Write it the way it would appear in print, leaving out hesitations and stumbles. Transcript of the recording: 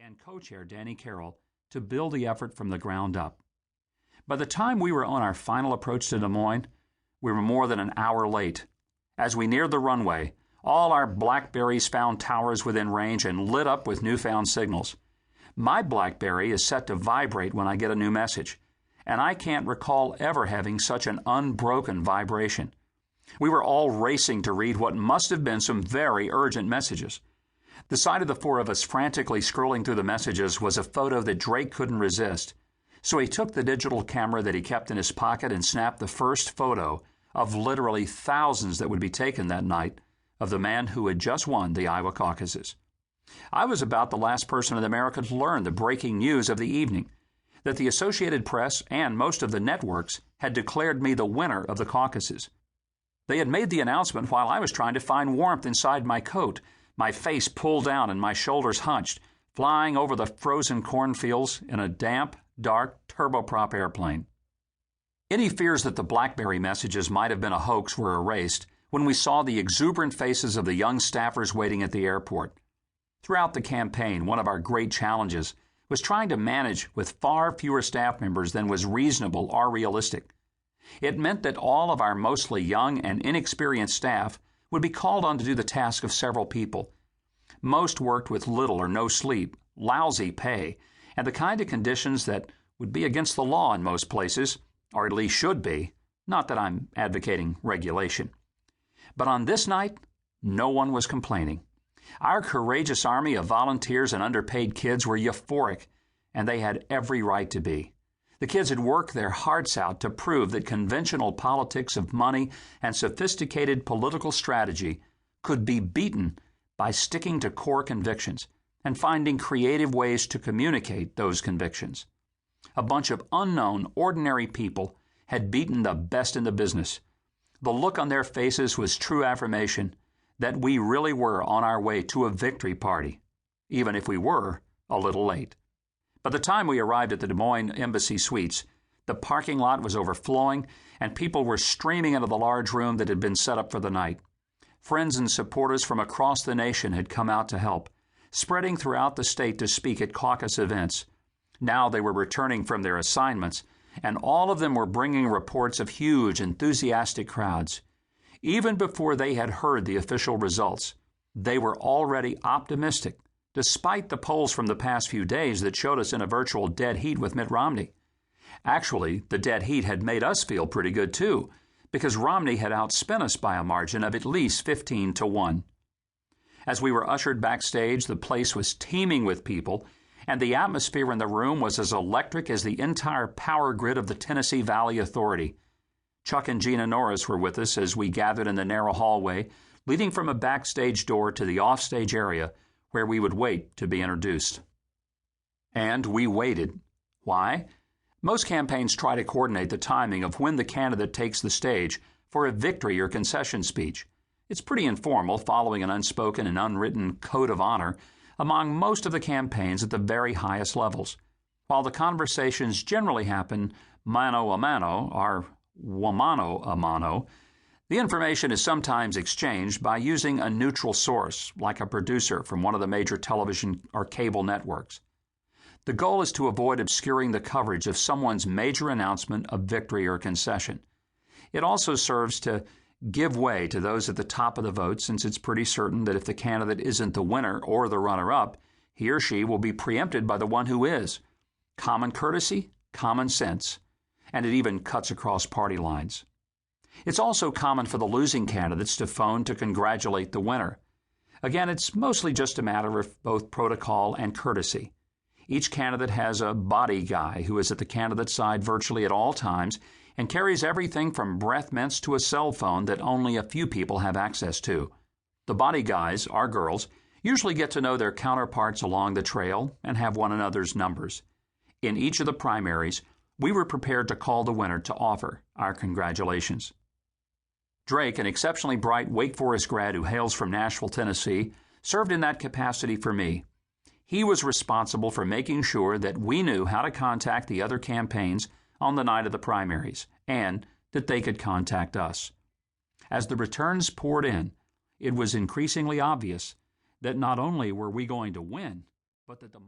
and co-chair Danny Carroll to build the effort from the ground up. By the time we were on our final approach to Des Moines, we were more than an hour late. As we neared the runway, all our BlackBerries found towers within range and lit up with newfound signals. My BlackBerry is set to vibrate when I get a new message, and I can't recall ever having such an unbroken vibration. We were all racing to read what must have been some very urgent messages. The sight of the four of us frantically scrolling through the messages was a photo that Drake couldn't resist. So he took the digital camera that he kept in his pocket and snapped the first photo of literally thousands that would be taken that night of the man who had just won the Iowa caucuses. I was about the last person in America to learn the breaking news of the evening, that the Associated Press and most of the networks had declared me the winner of the caucuses. They had made the announcement while I was trying to find warmth inside my coat, my face pulled down and my shoulders hunched, flying over the frozen cornfields in a damp, dark turboprop airplane. Any fears that the BlackBerry messages might have been a hoax were erased when we saw the exuberant faces of the young staffers waiting at the airport. Throughout the campaign, one of our great challenges was trying to manage with far fewer staff members than was reasonable or realistic. It meant that all of our mostly young and inexperienced staff would be called on to do the task of several people. Most worked with little or no sleep, lousy pay, and the kind of conditions that would be against the law in most places, or at least should be, not that I'm advocating regulation. But on this night, no one was complaining. Our courageous army of volunteers and underpaid kids were euphoric, and they had every right to be. The kids had worked their hearts out to prove that conventional politics of money and sophisticated political strategy could be beaten by sticking to core convictions and finding creative ways to communicate those convictions. A bunch of unknown, ordinary people had beaten the best in the business. The look on their faces was true affirmation that we really were on our way to a victory party, even if we were a little late. By the time we arrived at the Des Moines Embassy Suites, the parking lot was overflowing and people were streaming into the large room that had been set up for the night. Friends and supporters from across the nation had come out to help, spreading throughout the state to speak at caucus events. Now they were returning from their assignments, and all of them were bringing reports of huge, enthusiastic crowds. Even before they had heard the official results, they were already optimistic, despite the polls from the past few days that showed us in a virtual dead heat with Mitt Romney. Actually, the dead heat had made us feel pretty good too, because Romney had outspent us by a margin of at least 15-1. As we were ushered backstage, the place was teeming with people, and the atmosphere in the room was as electric as the entire power grid of the Tennessee Valley Authority. Chuck and Gina Norris were with us as we gathered in the narrow hallway, leading from a backstage door to the offstage area where we would wait to be introduced. And we waited. Why? Most campaigns try to coordinate the timing of when the candidate takes the stage for a victory or concession speech. It's pretty informal, following an unspoken and unwritten code of honor among most of the campaigns at the very highest levels. While the conversations generally happen mano a mano or mano a mano, the information is sometimes exchanged by using a neutral source, like a producer from one of the major television or cable networks. The goal is to avoid obscuring the coverage of someone's major announcement of victory or concession. It also serves to give way to those at the top of the vote, since it's pretty certain that if the candidate isn't the winner or the runner-up, he or she will be preempted by the one who is. Common courtesy, common sense, and it even cuts across party lines. It's also common for the losing candidates to phone to congratulate the winner. Again, it's mostly just a matter of both protocol and courtesy. Each candidate has a body guy who is at the candidate's side virtually at all times and carries everything from breath mints to a cell phone that only a few people have access to. The body guys, our girls, usually get to know their counterparts along the trail and have one another's numbers. In each of the primaries, we were prepared to call the winner to offer our congratulations. Drake, an exceptionally bright Wake Forest grad who hails from Nashville, Tennessee, served in that capacity for me. He was responsible for making sure that we knew how to contact the other campaigns on the night of the primaries, and that they could contact us. As the returns poured in, it was increasingly obvious that not only were we going to win, but that the